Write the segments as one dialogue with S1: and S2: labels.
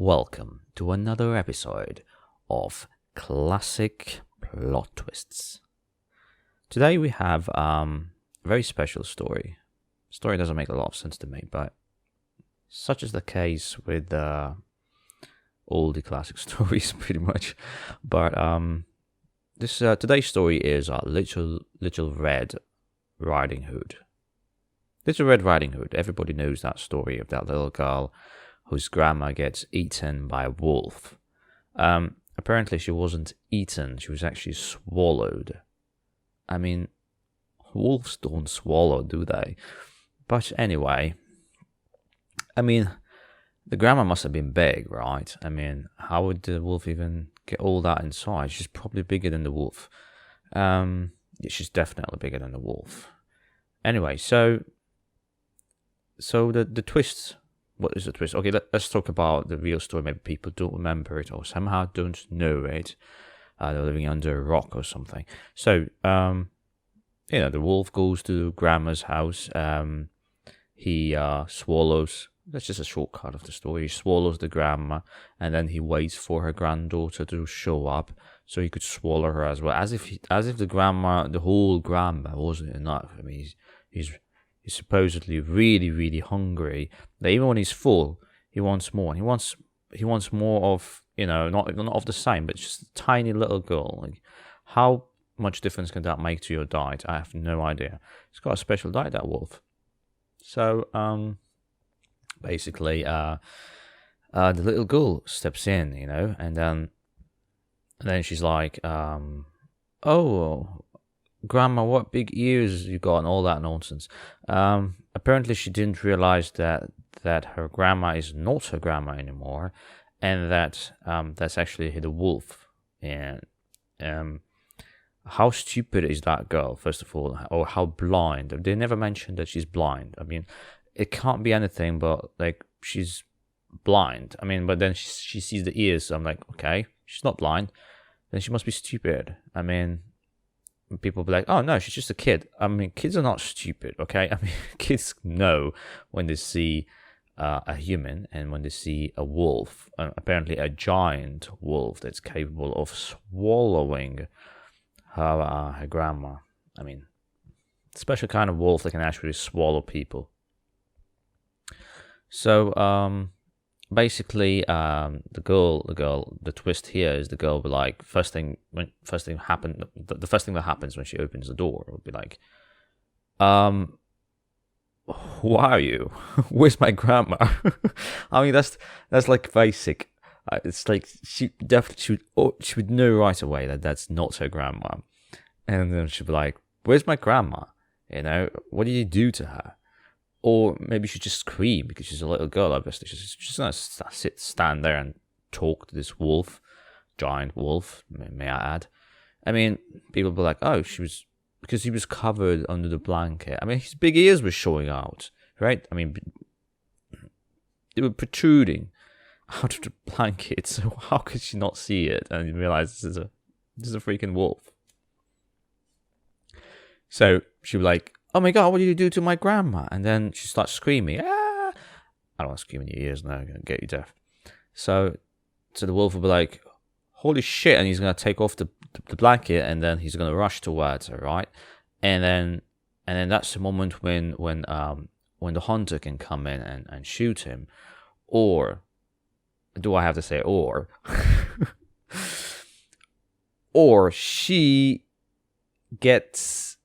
S1: Welcome to another episode of Classic Plot Twists. Today we have a very special story. Story doesn't make a lot of sense to me, but such is the case with all the classic stories, pretty much. But this today's story is Little Red Riding Hood. Little Red Riding Hood. Everybody knows that story of that little girl whose grandma gets eaten by a wolf. Apparently she wasn't eaten, she was actually swallowed. I mean, wolves don't swallow, do they? But anyway, I mean, the grandma must have been big, right? I mean, how would the wolf even get all that inside? She's probably bigger than the wolf. Yeah, she's definitely bigger than the wolf. Anyway, so the twist. What is the twist? Okay, let's talk about the real story. Maybe people don't remember it or somehow don't know it. They're living under a rock or something. So, the wolf goes to grandma's house. He swallows. That's just a shortcut of the story. He swallows the grandma, and then he waits for her granddaughter to show up so he could swallow her as well. As if the whole grandma wasn't enough. I mean, he's supposedly really, really hungry. That even when he's full, he wants more. He wants more of, not of the same, but just a tiny little girl. Like, how much difference can that make to your diet? I have no idea. He's got a special diet, that wolf. So, basically, the little girl steps in, and then she's like, oh, Grandma, what big ears you got and all that nonsense. Apparently she didn't realize that her grandma is not her grandma anymore, and that that's actually the wolf. And how stupid is that girl, first of all, or how blind? They never mentioned that she's blind. I mean, it can't be anything but like she's blind. I mean, but then she sees the ears, so I'm like, okay, she's not blind, then she must be stupid. I mean, people be like, oh no, she's just a kid. I mean, kids are not stupid, okay? I mean, kids know when they see a human and when they see a wolf, apparently a giant wolf that's capable of swallowing her grandma. I mean, special kind of wolf that can actually swallow people. So, basically, the twist here is the girl will be like, the first thing that happens when she opens the door will be like, who are you? Where's my grandma? I mean, that's like basic. It's like she would know right away that that's not her grandma, and then she'd be like, where's my grandma? What did you do to her? Or maybe she just scream because she's a little girl, obviously. She's just going to stand there and talk to this wolf, giant wolf, may I add. I mean, people be like, oh, because he was covered under the blanket. I mean, his big ears were showing out, right? I mean, they were protruding out of the blanket, so how could she not see it and realize this is a freaking wolf? So she was like, oh my god, what did you do to my grandma? And then she starts screaming, ah! I don't want to scream in your ears now, I'm going to get you deaf. So the wolf will be like, holy shit, and he's going to take off the blanket, and then he's going to rush towards her, right? And then that's the moment when the hunter can come in and shoot him. Or, do I have to say or? Or she gets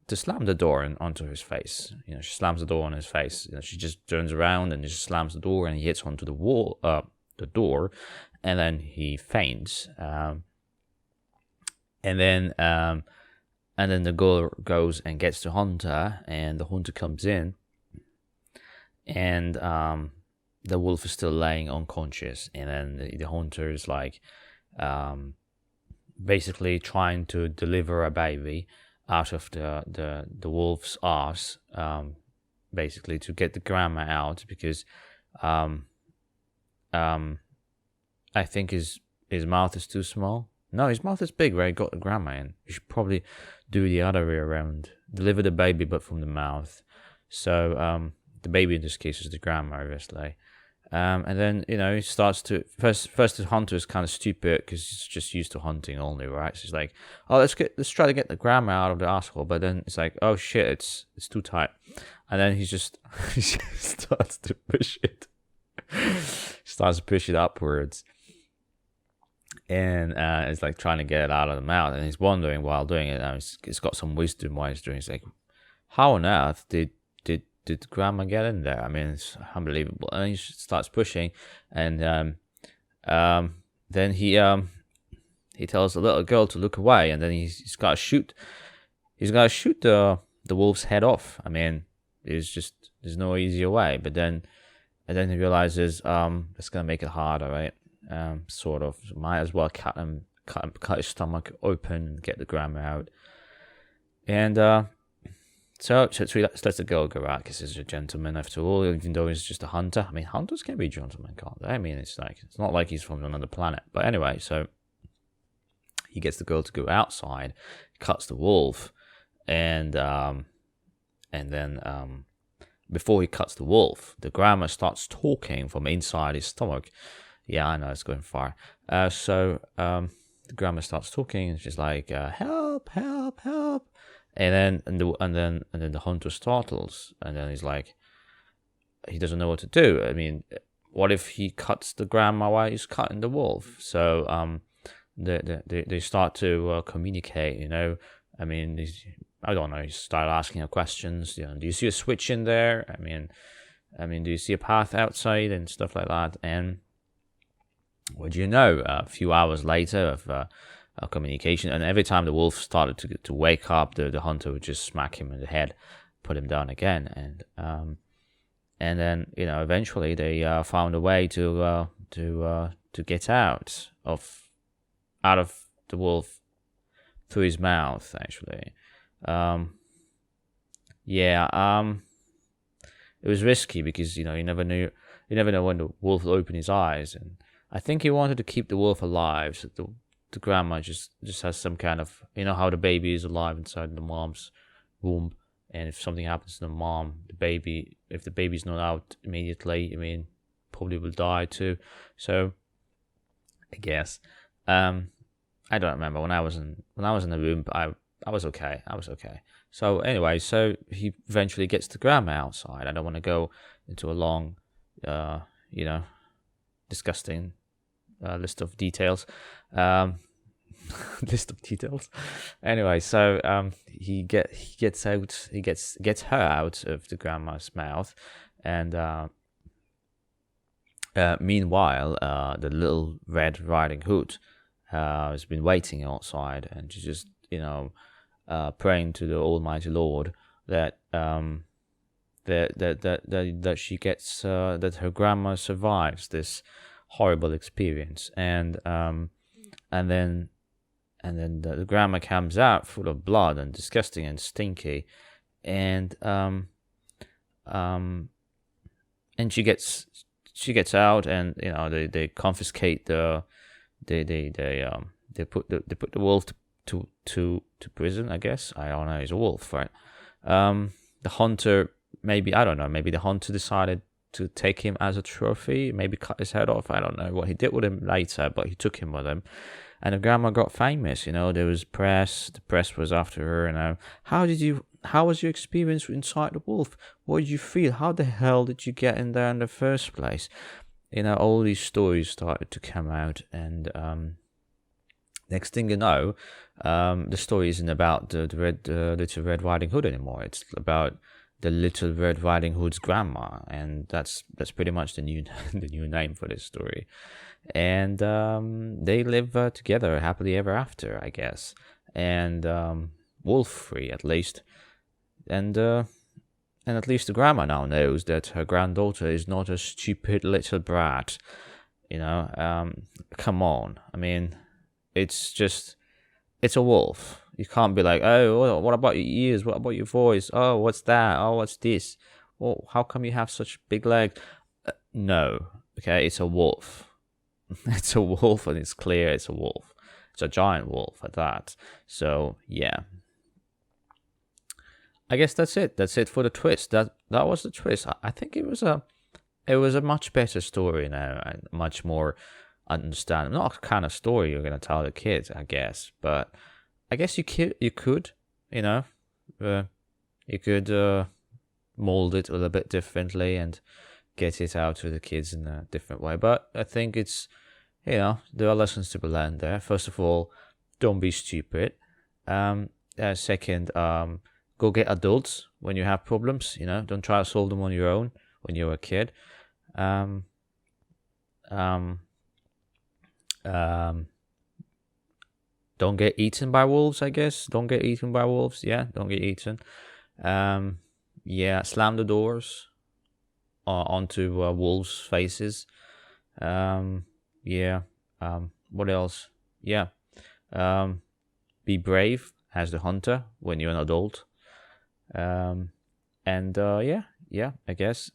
S1: to slam the door onto his face. She slams the door on his face. She just turns around and just slams the door, and he hits onto the door, and then he faints. And then the girl goes and gets the hunter, and the hunter comes in, and the wolf is still laying unconscious, and then the hunter is like, basically trying to deliver a baby out of the wolf's arse, basically to get the grandma out, because I think his mouth is too small. No, his mouth is big where he got the grandma in. You should probably do the other way around. Deliver the baby but from the mouth. So the baby in this case is the grandma, obviously. And then he starts to first the hunter is kind of stupid because he's just used to hunting only, right? So he's like, oh, let's try to get the grandma out of the asshole. But then it's like, oh shit, it's too tight. And then he just starts to push it. Starts to push it upwards. And it's like trying to get it out of the mouth. And he's wondering while doing it. He's got some wisdom while he's doing it. He's like, how on earth did grandma get in there? I mean, it's unbelievable. And he starts pushing. And then he tells the little girl to look away. And then he's got to shoot. He's got to shoot the wolf's head off. I mean, there's no easier way. But then he realizes it's gonna make it harder, right? Sort of. Might as well cut his stomach open and get the grandma out. And so he lets the girl go out because he's a gentleman after all, even though he's just a hunter. I mean, hunters can be gentlemen, can't they? I mean, it's not like he's from another planet. But anyway, so he gets the girl to go outside, cuts the wolf, and then before he cuts the wolf, the grandma starts talking from inside his stomach. Yeah, I know, it's going far. So the grandma starts talking, and she's like, "Help, help, help!" And then the hunter startles, and then he's like, he doesn't know what to do. I mean, what if he cuts the grandma while he's cutting the wolf? So they start to communicate. I mean, I don't know. He started asking her questions. Do you see a switch in there? I mean, do you see a path outside and stuff like that? And what do you know? A few hours later of communication, and every time the wolf started to wake up, the hunter would just smack him in the head, put him down again, and then eventually they found a way to get out of the wolf through his mouth, actually. It was risky because you never know when the wolf will open his eyes, and I think he wanted to keep the wolf alive, so the grandma just has some kind of, how the baby is alive inside the mom's womb, and if something happens to the mom, if the baby's not out immediately, I mean, probably will die too. So I guess I don't remember when I was in the room, but I was okay. So anyway, so he eventually gets the grandma outside. I don't want to go into a long, disgusting list of details. Anyway, so he gets her out of the grandma's mouth, and meanwhile, the little Red Riding Hood has been waiting outside, and she's just praying to the Almighty Lord that that she gets that her grandma survives this horrible experience, and then the grandma comes out full of blood and disgusting and stinky, and she gets out, and they confiscate they put the wolf to prison, I guess. I don't know, he's a wolf, right? The hunter, maybe the hunter decided to take him as a trophy, maybe cut his head off. I don't know what he did with him later, but he took him with him. And the grandma got famous, there was press, the press was after her, how was your experience inside the wolf? What did you feel? How the hell did you get in there in the first place? All these stories started to come out, and next thing you know, the story isn't about the Little Red Riding Hood anymore. It's about the Little Red Riding Hood's grandma, and that's pretty much the new name for this story. And they live together happily ever after, I guess, and wolf free at least. And at least the grandma now knows that her granddaughter is not a stupid little brat. Come on. I mean, it's a wolf. You can't be like, oh, what about your ears? What about your voice? Oh, what's that? Oh, what's this? Oh, how come you have such big legs? No, okay, it's a wolf. It's a wolf, and it's clear it's a wolf. It's a giant wolf at that. So yeah, I guess that's it. That's it for the twist. That was the twist. I think it was a it was a much better story now and much more understand. Not a kind of story you're gonna tell the kids, I guess, but I guess you could, you know, you could mold it a little bit differently and get it out to the kids in a different way. But I think it's, there are lessons to be learned there. First of all, don't be stupid. Second, go get adults when you have problems. Don't try to solve them on your own when you're a kid. Um, um, um, don't get eaten by wolves, I guess. Don't get eaten by wolves. Yeah, don't get eaten. Yeah, slam the doors onto wolves' faces. Yeah. What else? Yeah. Be brave as the hunter when you're an adult. And yeah. I guess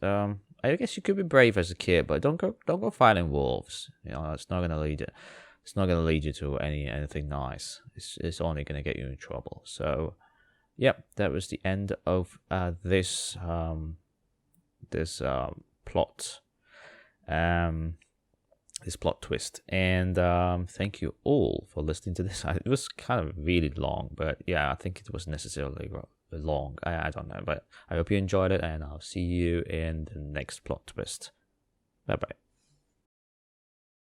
S1: you could be brave as a kid, but don't go fighting wolves. It's not gonna lead you. It's not gonna lead you to anything nice. It's only gonna get you in trouble. So, yep, that was the end of this plot. This plot twist. And thank you all for listening to this. It was kind of really long, but yeah, I think it was necessarily long. I don't know, but I hope you enjoyed it, and I'll see you in the next plot twist. Bye bye.